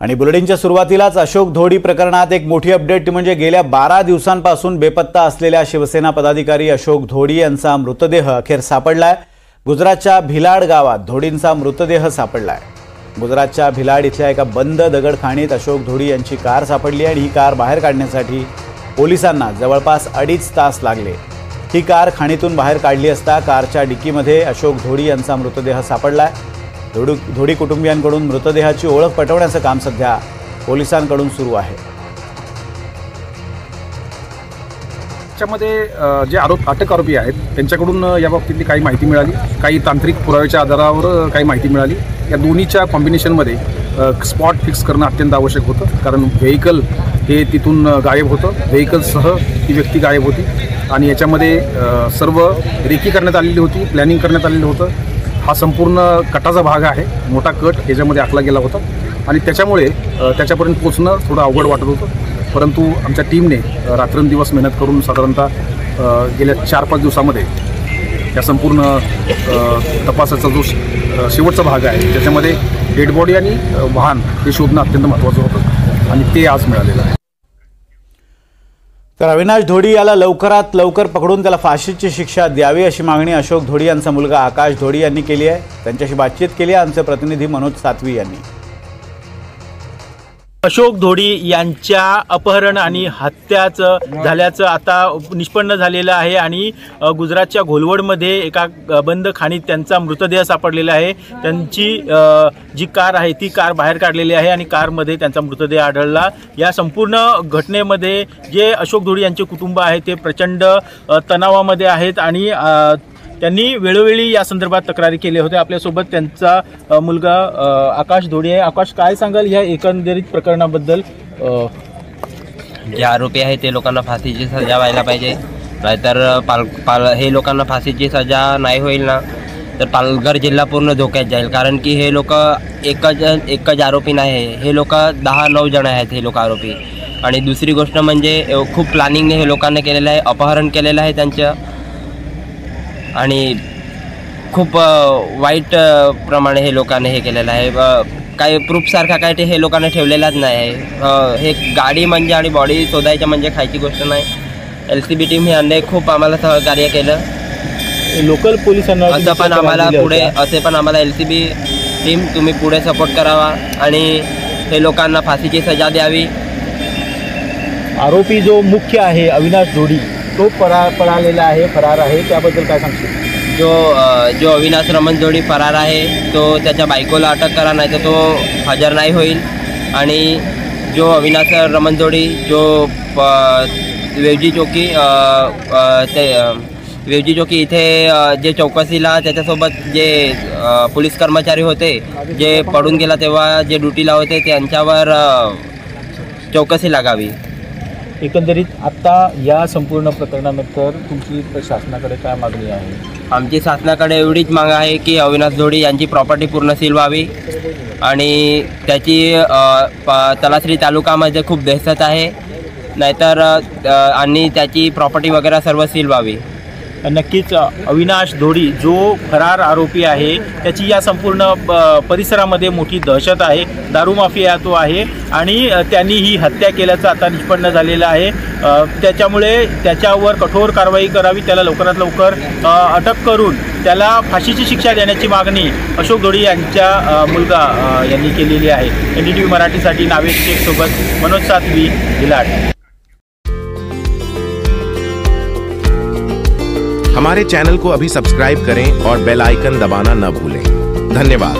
आणि बुलेटिनच्या सुरुवातीलाच अशोक धोडी प्रकरणात एक मोठी अपडेट म्हणजे गेल्या 12 दिवसांपासून बेपत्ता असलेल्या शिवसेना पदाधिकारी अशोक धोडी यांचा मृतदेह अखेर सापडलाय। गुजरातच्या भिलाड गावात धोडींचा मृतदेह सापडलाय। गुजरातच्या भिलाड इथल्या एका बंद दगडखाणीत अशोक धोडी यांची कार सापडली आणि ही कार बाहेर काढण्यासाठी पोलिसांना जवळपास 2.5 तास लागले। ही कार खाणीतून बाहेर काढली असता कारच्या डिकीमध्ये अशोक धोडी यांचा मृतदेह सापडलाय। धोडी कुटुंबियांकडून मृतदेहाची ओळख पटवण्याचं काम सध्या पोलिसांकडून सुरू आहे। त्याच्यामध्ये जे अटक आरोपी आहेत त्यांच्याकडून याबाबतीतली काही माहिती मिळाली, काही तांत्रिक पुराव्याच्या आधारावर काही माहिती मिळाली। या दोन्हीच्या कॉम्बिनेशनमध्ये स्पॉट फिक्स करणं अत्यंत आवश्यक होतं, कारण व्हेइकल हे तिथून गायब होतं, व्हेइकलसह ती व्यक्ती गायब होती आणि याच्यामध्ये सर्व रेकी करण्यात आलेली होती, प्लॅनिंग करण्यात आलेलं होतं। हा संपूर्ण कटाचा भाग आहे, मोठा कट याच्यामध्ये आखला गेला होता आणि त्याच्यामुळे त्याच्यापर्यंत पोहोचणं थोडं अवघड वाटत होतं। परंतु आमच्या टीमने रात्रंदिवस मेहनत करून साधारणतः गेल्या 4-5 दिवसामध्ये या संपूर्ण तपासाचा जो शेवटचा भाग आहे त्याच्यामध्ये डेड बॉडी आणि वाहन हे शोधणं अत्यंत महत्त्वाचं होतं आणि ते आज मिळालेलं आहे। तर अविनाश धोडी याला लवकरात लवकर पकडून त्याला फाशीची शिक्षा द्यावी अशी मागणी अशोक धोडी यांचा मुलगा आकाश धोडी यांनी केली आहे। त्यांच्याशी बातचीत केली आहे आमचे प्रतिनिधी मनोज सातवी यांनी। अशोक धोडी यांच्या अपहरण आणि हत्याचं झाल्याचं आता निष्पन्न झालेलं आहे आणि गुजरातच्या घोलवडमध्ये एका बंद खाणीत त्यांचा मृतदेह सापडलेला आहे। त्यांची जी कार आहे ती कार बाहेर काढलेली आहे आणि कारमध्ये त्यांचा मृतदेह आढळला। या संपूर्ण घटनेमध्ये जे अशोक धोडी यांचे कुटुंब आहे ते प्रचंड तणावामध्ये आहेत आणि त्यांनी वेळोवेळी या संदर्भात तक्रारी केली होती। आपल्यासोबत त्यांचा मुलगा आकाश धोडी आहे। आकाश, काय सांगाल या एकंदरीत प्रकरणाबद्दल? जे आरोपी आहे ते लोकांना फाशीची सजा व्हायला पाहिजे, नाहीतर हे लोकांना फाशीची सजा नाही होईल ना तर पालघर जिल्हा पूर्ण धोक्यात जाईल, कारण की हे लोक एकच आरोपी नाही, हे लोक 10-9 जण आहेत हे लोक आरोपी। आणि दुसरी गोष्ट म्हणजे खूप प्लॅनिंगने हे लोकांना केलेलं आहे, अपहरण केलेलं आहे त्यांचं आणि खूप वाईट प्रमाणे हे लोकांनी हे केलेलं आहे। काही प्रूफसारखा काय ते हे लोकांना ठेवलेलाच नाही आहे। हे गाडी म्हणजे आणि बॉडी शोधायचं म्हणजे खायची गोष्ट नाही। LCB टीम हे अनेक खूप आम्हाला सहकार्य केलं, लोकल पोलिसांना असं पण आम्हाला पुढे LCB टीम तुम्ही पुढे सपोर्ट करावा आणि हे लोकांना फाशीची सजा द्यावी। आरोपी जो मुख्य आहे अविनाश धोडी तो पळालेला आहे, फरार आहे, त्याबद्दल काय सांगशील? जो अविनाश रमण धोडी फरार आहे तो त्याच्या बायकोला अटक करा, नाही तर तो हजर नाही होईल। आणि जो अविनाश रमण धोडी जो वेवजी चौकी इथे जे चौकशीला त्याच्यासोबत जे पोलीस कर्मचारी होते जे पडून गेला तेव्हा जे ड्युटीला होते त्यांच्यावर चौकशी लागावी। एकंदरीत आता या संपूर्ण प्रकरणानंतर तुमची शासनाकडे काय मागणी आहे? आमची शासनाकडे एवढीच माग आहे की अविनाश धोडी यांची प्रॉपर्टी पूर्ण सील व्हावी आणि त्याची तलासरी तालुक्यामध्ये खूप दहशत आहे, नाहीतर आणि त्याची प्रॉपर्टी वगैरे सर्व सील व्हावी। नक्कीच अविनाश धोडी जो फरार आरोपी आहे त्याची या संपूर्ण परिसरामध्ये मोठी दहशत आहे। दारू माफिया तो आहे आणि त्यांनी ही हत्या केल्याचं आता निष्पन्न झालेलं आहे। त्याच्यामुळे त्याच्यावर कठोर कारवाई करावी, त्याला लवकरात लवकर अटक करून त्याला फाशीची शिक्षा देण्याची मागणी अशोक धोडी यांच्या मुलगा यांनी केलेली आहे। NDTV मराठीसाठी नावेद शेख सोबत मनोज सातवी, भिलाड। हमारे चैनल को अभी सब्सक्राइब करें और बेल आइकन दबाना न भूलें। धन्यवाद।